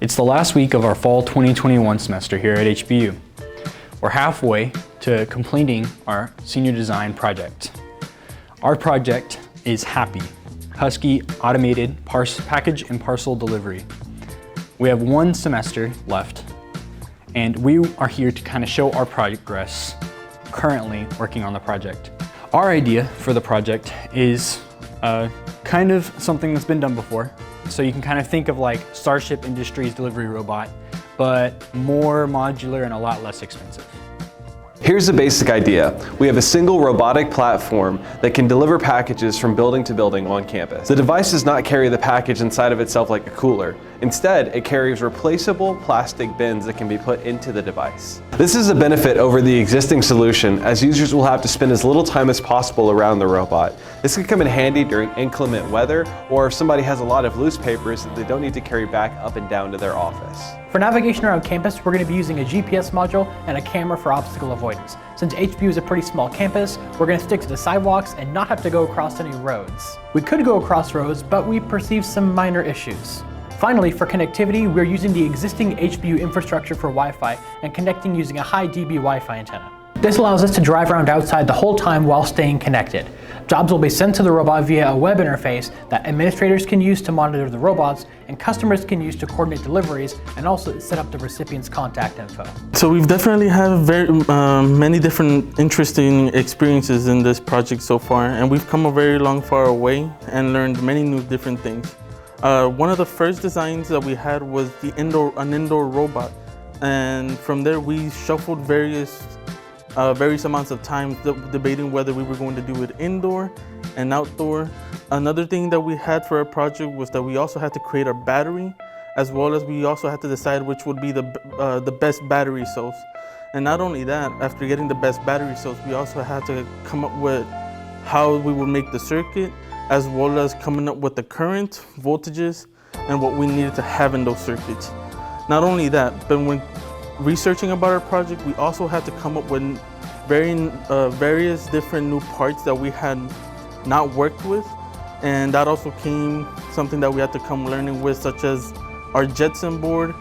It's the last week of our fall 2021 semester here at HBU. We're halfway to completing our senior design project. Our project is HAPPY, Husky Automated Package and Parcel Delivery. We have one semester left, and we are here to kind of show our progress currently working on the project. Our idea for the project is kind of something that's been done before. So you can kind of think of like Starship Industries delivery robot, but more modular and a lot less expensive. Here's the basic idea. We have a single robotic platform that can deliver packages from building to building on campus. The device does not carry the package inside of itself like a cooler. Instead, it carries replaceable plastic bins that can be put into the device. This is a benefit over the existing solution, as users will have to spend as little time as possible around the robot. This can come in handy during inclement weather, or if somebody has a lot of loose papers that they don't need to carry back up and down to their office. For navigation around campus, we're going to be using a GPS module and a camera for obstacle avoidance. Since HBU is a pretty small campus, we're going to stick to the sidewalks and not have to go across any roads. We could go across roads, but we perceive some minor issues. Finally, for connectivity, we're using the existing HBU infrastructure for Wi-Fi and connecting using a high dB Wi-Fi antenna. This allows us to drive around outside the whole time while staying connected. Jobs will be sent to the robot via a web interface that administrators can use to monitor the robots and customers can use to coordinate deliveries and also set up the recipient's contact info. So we've definitely had many different interesting experiences in this project so far, and we've come a very long far away and learned many new different things. One of the first designs that we had was an indoor robot, and from there we shuffled various amounts of time debating whether we were going to do it indoor and outdoor. Another thing that we had for our project was that we also had to create our battery, as well as we also had to decide which would be the best battery cells. And not only that, after getting the best battery cells, we also had to come up with how we would make the circuit, as well as coming up with the current, voltages, and what we needed to have in those circuits. Not only that, but when researching about our project, we also had to come up with various different new parts that we had not worked with, and that also came something that we had to come learning with, such as our Jetson board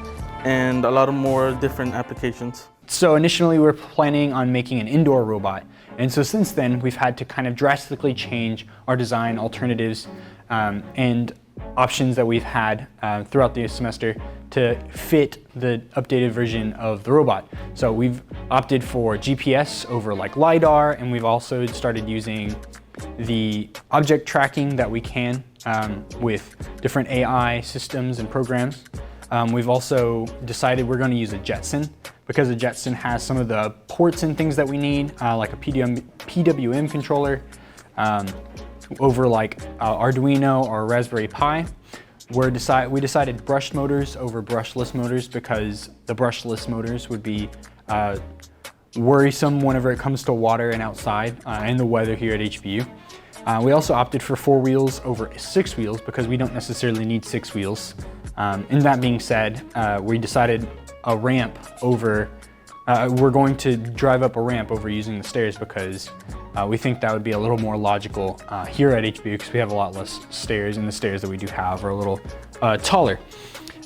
and a lot of more different applications. So initially we were planning on making an indoor robot, and so since then we've had to kind of drastically change our design alternatives and options that we've had throughout the semester to fit the updated version of the robot. So we've opted for GPS over like LiDAR, and we've also started using the object tracking that we can with different AI systems and programs. We've also decided we're going to use a Jetson because the Jetson has some of the ports and things that we need, like a PWM controller over like Arduino or Raspberry Pi. We decided brushed motors over brushless motors because the brushless motors would be worrisome whenever it comes to water and outside and the weather here at HBU. We also opted for 4 wheels over 6 wheels because we don't necessarily need 6 wheels. And that being said, we decided a ramp over, we're going to drive up a ramp over using the stairs because we think that would be a little more logical here at HBU because we have a lot less stairs, and the stairs that we do have are a little taller.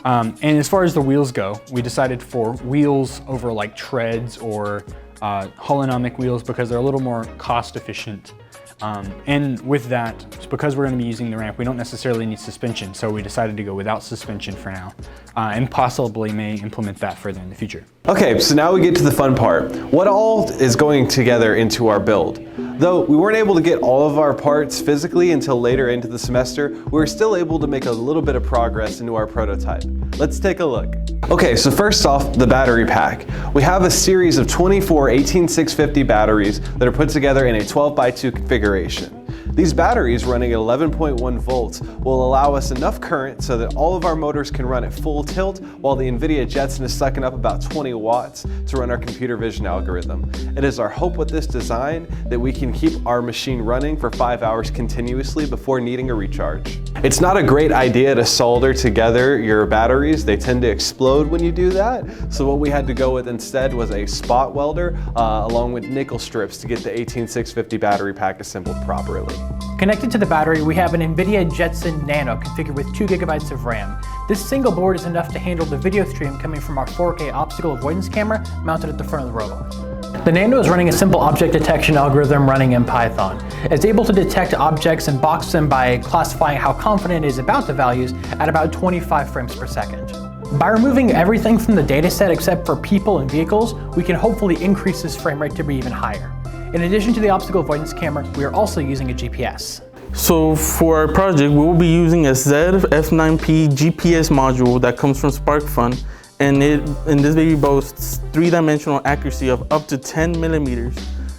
And as far as the wheels go, we decided for wheels over like treads or holonomic wheels because they're a little more cost efficient. And with that, because we're going to be using the ramp, we don't necessarily need suspension, so we decided to go without suspension for now, and possibly may implement that further in the future. Okay, so now we get to the fun part. What all is going together into our build? Though we weren't able to get all of our parts physically until later into the semester, we were still able to make a little bit of progress into our prototype. Let's take a look. Okay, so first off, the battery pack. We have a series of 24 18650 batteries that are put together in a 12x2 configuration. These batteries running at 11.1 volts will allow us enough current so that all of our motors can run at full tilt, while the NVIDIA Jetson is sucking up about 20 watts to run our computer vision algorithm. It is our hope with this design that we can keep our machine running for 5 hours continuously before needing a recharge. It's not a great idea to solder together your batteries. They tend to explode when you do that. So what we had to go with instead was a spot welder along with nickel strips to get the 18650 battery pack assembled properly. Connected to the battery, we have an NVIDIA Jetson Nano configured with 2 GB of RAM. This single board is enough to handle the video stream coming from our 4K obstacle avoidance camera mounted at the front of the robot. The Nano is running a simple object detection algorithm running in Python. It's able to detect objects and box them by classifying how confident it is about the values at about 25 frames per second. By removing everything from the dataset except for people and vehicles, we can hopefully increase this frame rate to be even higher. In addition to the obstacle avoidance camera, we are also using a GPS. So for our project, we will be using a ZF9P GPS module that comes from SparkFun, and this baby boasts 3-dimensional accuracy of up to 10 millimeters.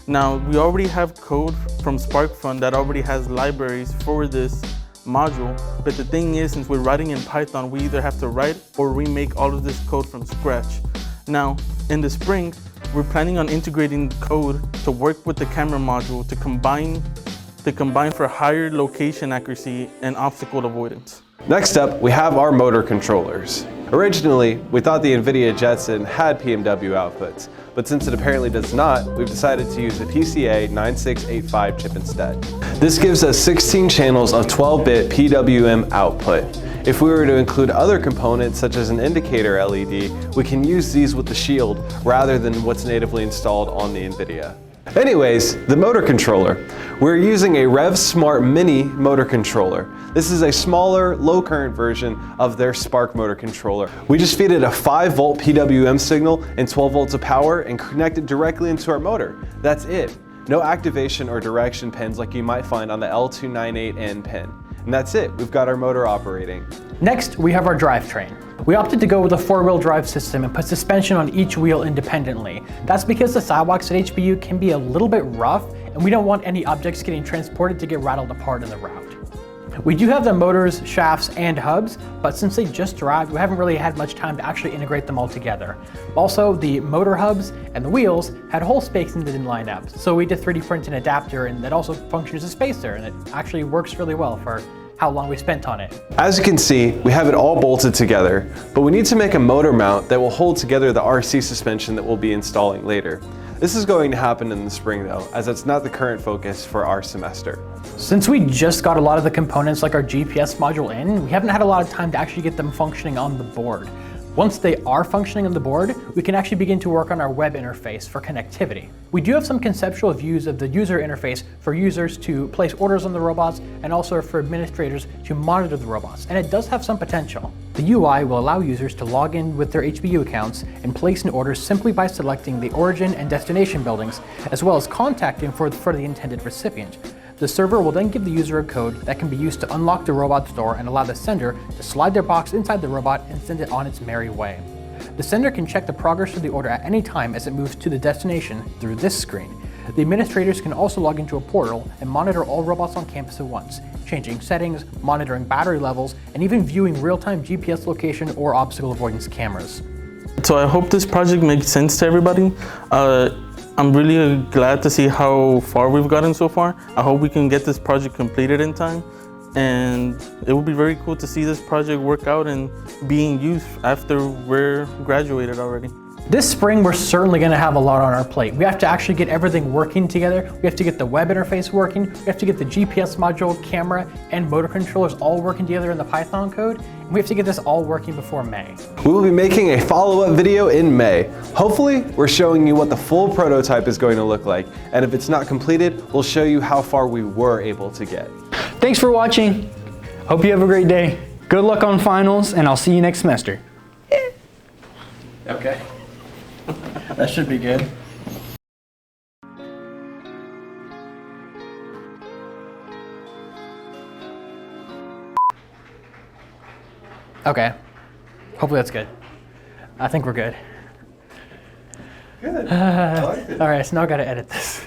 Now, we already have code from SparkFun that already has libraries for this module, but the thing is, since we're writing in Python, we either have to write or remake all of this code from scratch. Now, in the spring, we're planning on integrating code to work with the camera module to combine for higher location accuracy and obstacle avoidance. Next up, we have our motor controllers. Originally, we thought the NVIDIA Jetson had PMW outputs, but since it apparently does not, we've decided to use the PCA 9685 chip instead. This gives us 16 channels of 12-bit PWM output. If we were to include other components such as an indicator LED, we can use these with the shield rather than what's natively installed on the NVIDIA. Anyways, the motor controller. We're using a RevSmart Mini motor controller. This is a smaller, low current version of their Spark motor controller. We just feed it a 5-volt PWM signal and 12 volts of power and connect it directly into our motor. That's it. No activation or direction pins like you might find on the L298N pin. And that's it, we've got our motor operating. Next, we have our drivetrain. We opted to go with a 4-wheel drive system and put suspension on each wheel independently. That's because the sidewalks at HBU can be a little bit rough, and we don't want any objects getting transported to get rattled apart in the route. We do have the motors, shafts, and hubs, but since they just arrived, we haven't really had much time to actually integrate them all together. Also, the motor hubs and the wheels had hole spacing that didn't line up, so we did 3D print an adapter, and that also functions as a spacer, and it actually works really well for how long we spent on it. As you can see, we have it all bolted together, but we need to make a motor mount that will hold together the RC suspension that we'll be installing later. This is going to happen in the spring though, as it's not the current focus for our semester. Since we just got a lot of the components like our GPS module in, we haven't had a lot of time to actually get them functioning on the board. Once they are functioning on the board, we can actually begin to work on our web interface for connectivity. We do have some conceptual views of the user interface for users to place orders on the robots and also for administrators to monitor the robots, and it does have some potential. The UI will allow users to log in with their HBU accounts and place an order simply by selecting the origin and destination buildings, as well as contacting for the intended recipient. The server will then give the user a code that can be used to unlock the robot's door and allow the sender to slide their box inside the robot and send it on its merry way. The sender can check the progress of the order at any time as it moves to the destination through this screen. The administrators can also log into a portal and monitor all robots on campus at once, changing settings, monitoring battery levels, and even viewing real-time GPS location or obstacle avoidance cameras. So I hope this project makes sense to everybody. I'm really glad to see how far we've gotten so far. I hope we can get this project completed in time, and it will be very cool to see this project work out and be in use after we're graduated already. This spring, we're certainly going to have a lot on our plate. We have to actually get everything working together. We have to get the web interface working. We have to get the GPS module, camera, and motor controllers all working together in the Python code. And we have to get this all working before May. We will be making a follow-up video in May. Hopefully, we're showing you what the full prototype is going to look like. And if it's not completed, we'll show you how far we were able to get. Thanks for watching. Hope you have a great day. Good luck on finals, and I'll see you next semester. Okay. That should be good. Okay. Hopefully that's good. I think we're good. Good. I liked it. All right, so now I gotta edit this.